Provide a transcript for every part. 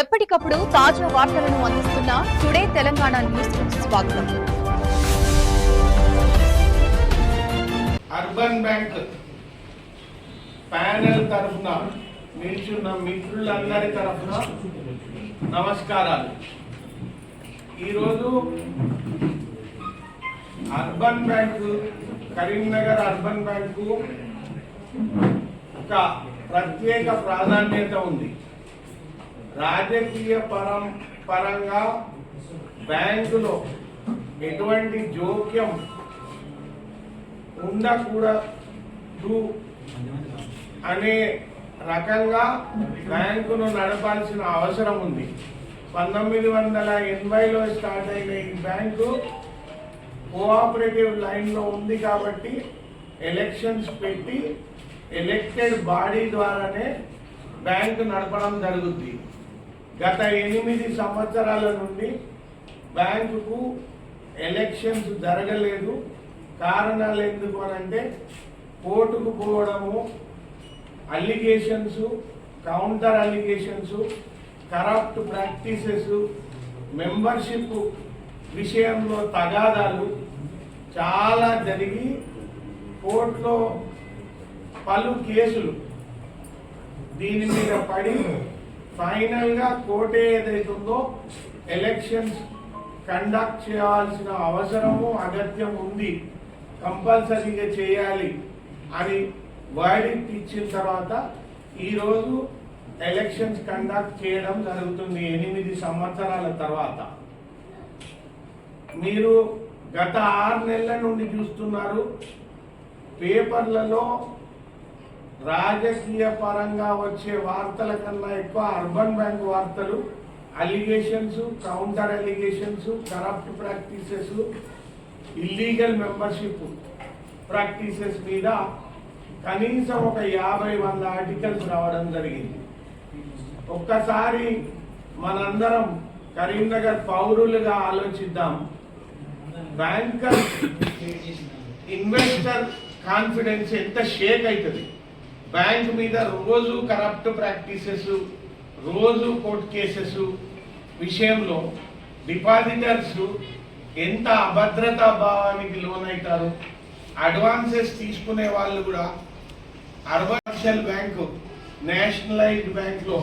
ఎప్పటికప్పుడు తాజా వార్తలను అందిస్తున్న టుడే తెలంగాణ న్యూస్ కు స్వాగతం. అర్బన్ బ్యాంక్ ప్యానెల్ తరఫున నిల్చున్న మిత్రులందరి తరఫున నమస్కారాలు. ఈరోజు urban bank Karimnagar urban bank ఒక ప్రత్యేక ప్రాధాన్యత ఉంది. రాజకీయ పరంగా బ్యాంకులో ఎటువంటి జోక్యం ఉండకూడదు అనే రకంగా బ్యాంకును నడపాల్సిన అవసరం ఉంది. 1980లో స్టార్ట్ అయిన ఈ బ్యాంకు కోఆపరేటివ్ లైన్లో ఉంది కాబట్టి ఎలక్షన్స్ పెట్టి ఎలక్టెడ్ బాడీ ద్వారానే బ్యాంకు నడపడం జరుగుతుంది. గత 8 సంవత్సరాల నుండి బ్యాంకుకు ఎలక్షన్స్ జరగలేదు. కారణాలు ఎందుకు అనంటే కోర్టుకు పోవడము, allegations, counter allegations, corrupt practices, membership విషయంలో తగాదాలు చాలా జరిగి కోర్టులో పలు కేసులు దీని మీద పడి ఫైనల్ గా కోర్టు ఏదైతుందో ఎలక్షన్స్ కండక్ట్ చేయాల్సిన అవసరము అగత్యం ఉంది, కంపల్సరీగా చేయాలి అని వర్డిక్ట్ ఇచ్చిన తర్వాత ఈరోజు ఎలక్షన్స్ కండక్ట్ చేయడం జరుగుతుంది. 8 సంవత్సరాల తర్వాత మీరు గత 6 నెలల నుండి చూస్తున్నారు. పేపర్లలో రాజకీయ పరంగా వచ్చే వార్తల కన్నా ఎక్కువ అర్బన్ బ్యాంక్ వార్తలు, allegations, counter allegations, corrupt practices, illegal membership practices మీద కనీసం ఒక 50-100 ఆర్టికల్స్ రావడం జరిగింది. ఒక్కసారి మనందరం కరీంనగర్ పౌరులుగా ఆలోచిద్దాం. బ్యాంకర్ ఇన్వెస్టర్ కాన్ఫిడెన్స్ ఎంత షేక్ అవుతుంది. బ్యాంక్ మీద రోజు కరప్ట్ ప్రాక్టీసెస్, రోజు కోర్టు కేసెస్ విషయంలో డిపాజిటర్స్ ఎంత అభద్రతా భావానికి లోనవుతారు. అడ్వాన్సెస్ తీసుకునే వాళ్ళు కూడా అర్బన్ బ్యాంకు నేషనలైజ్డ్ బ్యాంక్లో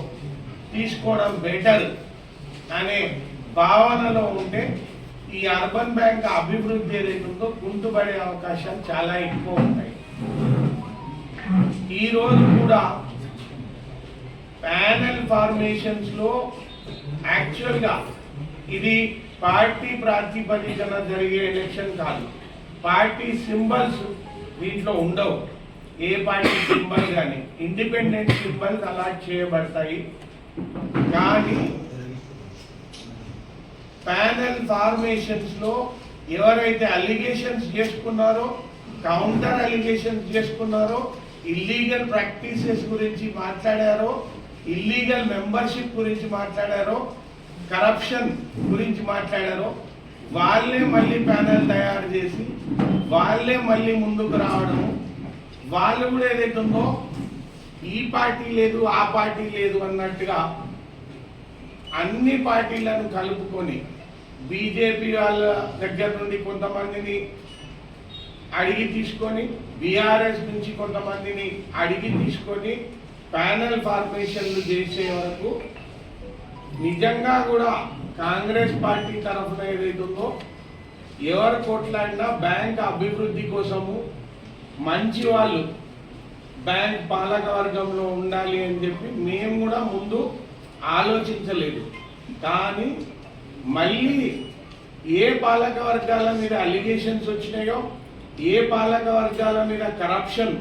తీసుకోవడం బెటర్ అనే భావనలో ఉంటే ఈ అర్బన్ బ్యాంక్ అభివృద్ధి ఏదైతుందో కుంటుపడే అవకాశాలు చాలా ఎక్కువ ఉంటాయి. ఈ రోజు కూడా ప్యానెల్ ఫార్మేషన్స్ లో యాక్చువల్ గా ఇది పార్టీ ప్రాతిపదికన జరిగే ఎలక్షన్ కాదు. పార్టీ సింబల్స్ దీంట్లో ఉండవు. ఏ పార్టీ సింబల్ కానీ ఇండిపెండెంట్ సింబల్స్ అలాట్ చేయబడతాయి. కానీ ప్యానెల్ ఫార్మేషన్స్ లో ఎవరైతే అలిగేషన్స్ చేసుకున్నారో, కౌంటర్ అలిగేషన్స్ చేసుకున్నారో, ఇల్లీగల్ ప్రాక్టీసెస్ గురించి మాట్లాడారో, ఇల్లీగల్ మెంబర్షిప్ గురించి మాట్లాడారో, కరప్షన్ గురించి మాట్లాడారో, వాళ్ళే మళ్ళీ ప్యానెల్ తయారు చేసి వాళ్ళే మళ్ళీ ముందుకు రావడము, వాళ్ళు కూడా ఏదైతుందో ఈ పార్టీ లేదు ఆ పార్టీ లేదు అన్నట్టుగా అన్ని పార్టీలను కలుపుకొని బీజేపీ వాళ్ళ దగ్గర నుండి కొంతమందిని అడిగి తీసుకొని, బీఆర్ఎస్ నుంచి కొంతమందిని అడిగి తీసుకొని ప్యానెల్ ఫార్మేషన్లు చేసే వరకు నిజంగా కూడా కాంగ్రెస్ పార్టీ తరఫున ఏదైతుందో ఎవరు కొట్లాడినా బ్యాంక్ అభివృద్ధి కోసము మంచి వాళ్ళు బ్యాంక్ పాలక వర్గంలో ఉండాలి అని చెప్పి మేము కూడా ముందు ఆలోచించలేదు. కానీ మళ్ళీ ఏ పాలక వర్గాల మీద అలిగేషన్స్ వచ్చినాయో, ఏ పాలక వర్గాల మీద corruption,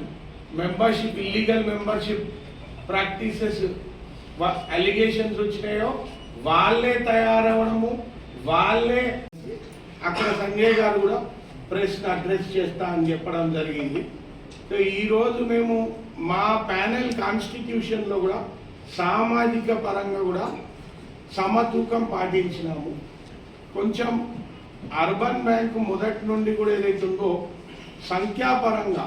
membership, illegal membership practices allegations వచ్చినాయో వాళ్ళే తయారవడము, వాళ్ళే అక్కడ సంజయ్ గారు కూడా ప్రెస్ని అడ్రస్ చేస్తా అని చెప్పడం జరిగింది. సో ఈరోజు మేము మా ప్యానెల్ కాన్స్టిట్యూషన్లో కూడా సామాజిక పరంగా కూడా సమతూకం పాటించినాము. కొంచెం అర్బన్ బ్యాంకు మొదటి నుండి కూడా ఏదైతుందో సంఖ్యాపరంగా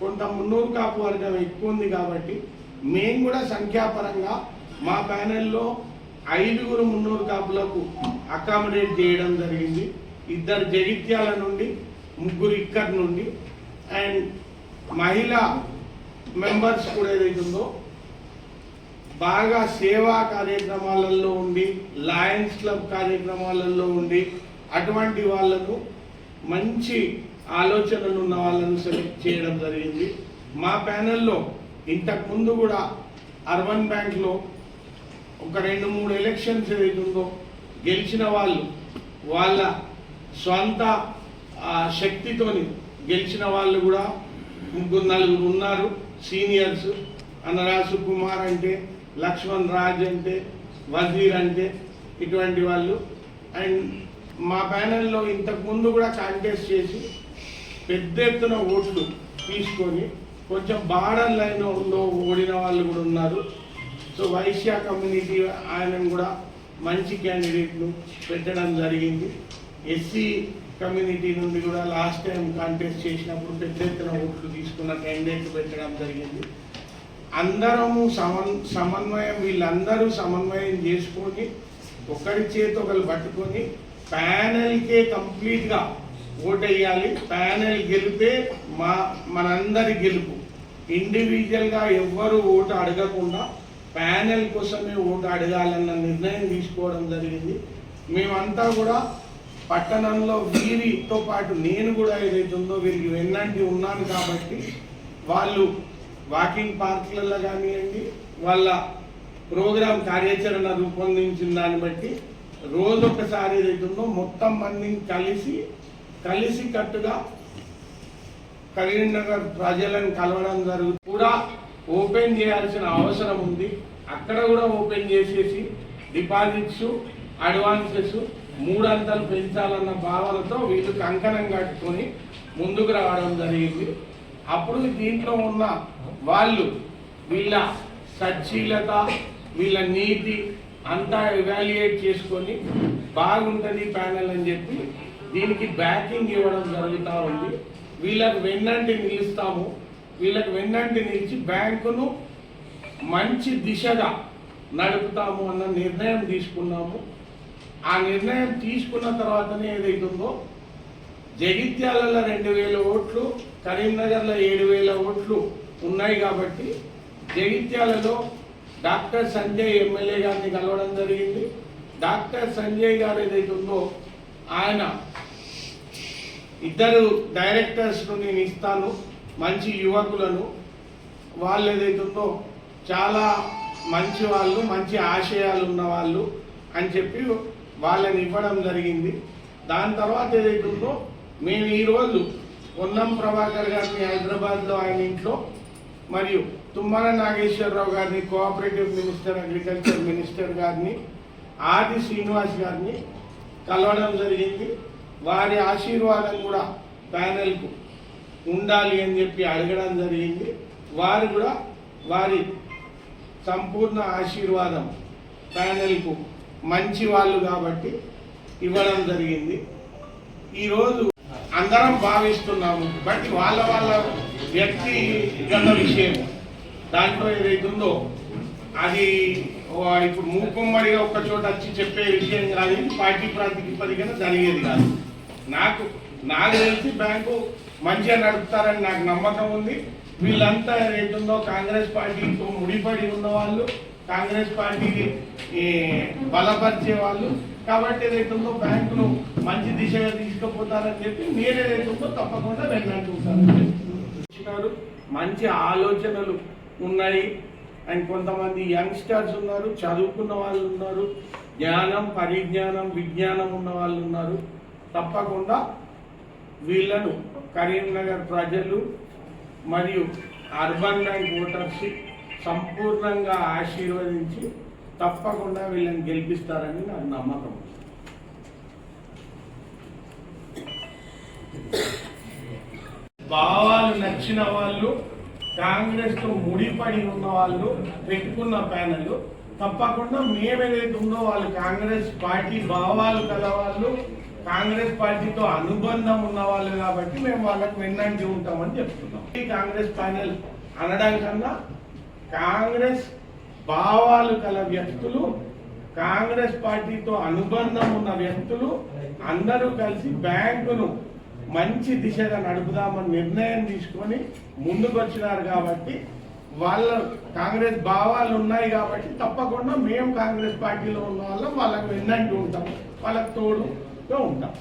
కొంత మున్నూరు కాపు వర్గం ఎక్కువ ఉంది కాబట్టి మేము కూడా సంఖ్యాపరంగా మా ప్యానెల్లో 5 మున్నూరు కాపులకు అకామిడేట్ చేయడం జరిగింది. 2 జగిత్యాల నుండి, 3 ఇక్కడి నుండి. అండ్ మహిళా మెంబర్స్ కూడా ఏదైతుందో బాగా సేవా కార్యక్రమాలలో ఉండి, లయన్స్ క్లబ్ కార్యక్రమాలలో ఉండి, అటువంటి వాళ్ళను మంచి ఆలోచనలు ఉన్న వాళ్ళను సెలెక్ట్ చేయడం జరిగింది. మా ప్యానెల్లో ఇంతకుముందు కూడా అర్బన్ బ్యాంక్లో ఒక 2-3 ఎలక్షన్స్ ఏదైతుందో గెలిచిన వాళ్ళు వాళ్ళ స్వంత శక్తితోని గెలిచిన వాళ్ళు కూడా 3-4 ఉన్నారు. సీనియర్స్ అనరాసు కుమార్ అంటే, లక్ష్మణ్ రాజ్ అంటే, వజీర్ అంటే, ఇటువంటి వాళ్ళు. అండ్ మా ప్యానెల్లో ఇంతకుముందు కూడా కాంటెస్ట్ చేసి పెద్ద ఎత్తున ఓట్లు తీసుకొని కొంచెం బార్డర్ లైన్లో ఓడిన వాళ్ళు కూడా ఉన్నారు. సో వైశ్య కమ్యూనిటీ ఆయనను కూడా మంచి క్యాండిడేట్ను పెట్టడం జరిగింది. ఎస్సీ కమ్యూనిటీ నుండి కూడా లాస్ట్ టైం కాంటెస్ట్ చేసినప్పుడు పెద్ద ఎత్తున ఓట్లు తీసుకున్న క్యాండిడేట్ పెట్టడం జరిగింది. అందరము సమన్వయం, వీళ్ళందరూ సమన్వయం చేసుకొని ఒకరి చేతి ఒకరు పట్టుకొని ప్యానెల్కే కంప్లీట్గా ఓటు వేయాలి. ప్యానెల్ గెలిపే మనందరి గెలుపు. ఇండివిజువల్గా ఎవ్వరు ఓటు అడగకుండా ప్యానెల్ కోసమే ఓటు అడగాలన్న నిర్ణయం తీసుకోవడం జరిగింది. మేమంతా కూడా పట్టణంలో వీరితో పాటు నేను కూడా ఏదైతుందో వీరికి వెన్నంటి ఉన్నాను కాబట్టి వాళ్ళు వాకింగ్ పార్కులలో కానివ్వండి, వాళ్ళ ప్రోగ్రాం కార్యాచరణ రూపొందించిన దాన్ని బట్టి రోజు ఒకసారి ఏదైతుందో మొత్తం మందిని కలిసి కట్టుగా కరీంనగర్ ప్రజలను కలవడం జరుగుతుంది. కూడా ఓపెన్ చేయాల్సిన అవసరం ఉంది. అక్కడ కూడా ఓపెన్ చేసేసి డిపాజిట్స్, అడ్వాన్సెస్ 3 అంతలు పెంచాలన్న భావనతో వీళ్ళు కంకణం కట్టుకొని ముందుకు రావడం జరిగింది. అప్పుడు దీంట్లో ఉన్న వాళ్ళు వీళ్ళ సచ్చీలత, వీళ్ళ నీతి అంతా ఎవాల్యుయేట్ చేసుకొని బాగుంటుంది ప్యానెల్ అని చెప్పి దీనికి బ్యాకింగ్ ఇవ్వడం జరుగుతూ ఉంది. వీళ్ళకి వెన్నంటి నిలుస్తాము. వీళ్ళకి వెన్నంటి నిలిచి బ్యాంకును మంచి దిశగా నడుపుతాము అన్న నిర్ణయం తీసుకున్నాము. ఆ నిర్ణయం తీసుకున్న తర్వాతనే ఏదైతుందో జగిత్యాలలో 2000 ఓట్లు, కరీంనగర్లో 7000 ఓట్లు ఉన్నాయి కాబట్టి జగిత్యాలలో డాక్టర్ సంజయ్ ఎమ్మెల్యే గారిని కలవడం జరిగింది. డాక్టర్ సంజయ్ గారు ఏదైతుందో ఆయన 2 డైరెక్టర్స్ను నేను ఇస్తాను, మంచి యువకులను, వాళ్ళు ఏదైతుందో చాలా మంచి వాళ్ళు, మంచి ఆశయాలు ఉన్న వాళ్ళు అని చెప్పి వాళ్ళని ఇవ్వడం జరిగింది. దాని తర్వాత ఏదైతుందో మేము ఈరోజు పొన్నం ప్రభాకర్ గారిని హైదరాబాద్లో ఆయన ఇంట్లో, మరియు తుమ్మల నాగేశ్వరరావు గారిని కోఆపరేటివ్ మినిస్టర్, అగ్రికల్చర్ మినిస్టర్ గారిని, ఆది శ్రీనివాస్ గారిని కలవడం జరిగింది. వారి ఆశీర్వాదం కూడా ప్యానెల్కు ఉండాలి అని చెప్పి అడగడం జరిగింది. వారు కూడా వారి సంపూర్ణ ఆశీర్వాదం ప్యానెల్కు మంచి వాళ్ళు కాబట్టి ఇవ్వడం జరిగింది. ఈరోజు అందరం భావిస్తున్నాము, బట్ వాళ్ళ వ్యక్తిగత విషయం దాంట్లో ఏదైతుందో అది ఇప్పుడు మూకుమ్మడిగా ఒక్క చోట వచ్చి చెప్పే విషయం కాదు. పార్టీ ప్రాతిపదికన జరిగేది కాదు. నాకు తెలిసి బ్యాంకు మంచిగా నడుపుతారని నాకు నమ్మకం ఉంది. వీళ్ళంతా ఏదైతుందో కాంగ్రెస్ పార్టీతో ముడిపడి ఉన్న వాళ్ళు, కాంగ్రెస్ పార్టీకి బలపరిచే వాళ్ళు కాబట్టి ఏదైతుందో బ్యాంకును మంచి దిశగా తీసుకుపోతారని చెప్పి మీరేదైతుందో తప్పకుండా వెళ్ళాలనుకుంటారు. మంచి ఆలోచనలు ఉన్నాయి. అండ్ కొంతమంది యంగ్స్టర్స్ ఉన్నారు, చదువుకున్న వాళ్ళు ఉన్నారు, జ్ఞానం, పరిజ్ఞానం, విజ్ఞానం ఉన్న వాళ్ళు ఉన్నారు. తప్పకుండా వీళ్ళను కరీంనగర్ ప్రజలు మరియు అర్బన్ బ్యాంక్ ఓటర్స్ సంపూర్ణంగా ఆశీర్వదించి తప్పకుండా వీళ్ళని గెలిపిస్తారని నాకు నమ్మకం. భావాలు నచ్చిన వాళ్ళు, కాంగ్రెస్తో ముడిపడి ఉన్న వాళ్ళు పెట్టుకున్న ప్యానెల్ తప్పకుండా మేమేదైతే ఉందో వాళ్ళు కాంగ్రెస్ పార్టీ భావాలు కల వాళ్ళు, కాంగ్రెస్ పార్టీతో అనుబంధం ఉన్న వాళ్ళు కాబట్టి మేము వాళ్ళకి వెన్నంటి ఉంటామని చెప్తున్నాం. ఈ కాంగ్రెస్ ప్యానెల్ అనడం కన్నా కాంగ్రెస్ భావాలు కల వ్యక్తులు కాంగ్రెస్ పార్టీతో అనుబంధం ఉన్న వ్యక్తులు అందరూ కలిసి బ్యాంకును మంచి దిశగా నడుపుదామని నిర్ణయం తీసుకొని ముందుకు వచ్చినారు. కాబట్టి వాళ్ళ కాంగ్రెస్ భావాలు ఉన్నాయి కాబట్టి తప్పకుండా మేము కాంగ్రెస్ పార్టీలో ఉన్న వాళ్ళం వాళ్ళకి వెన్నంటూ ఉంటాం, వాళ్ళకి తోడుగా ఉంటాం.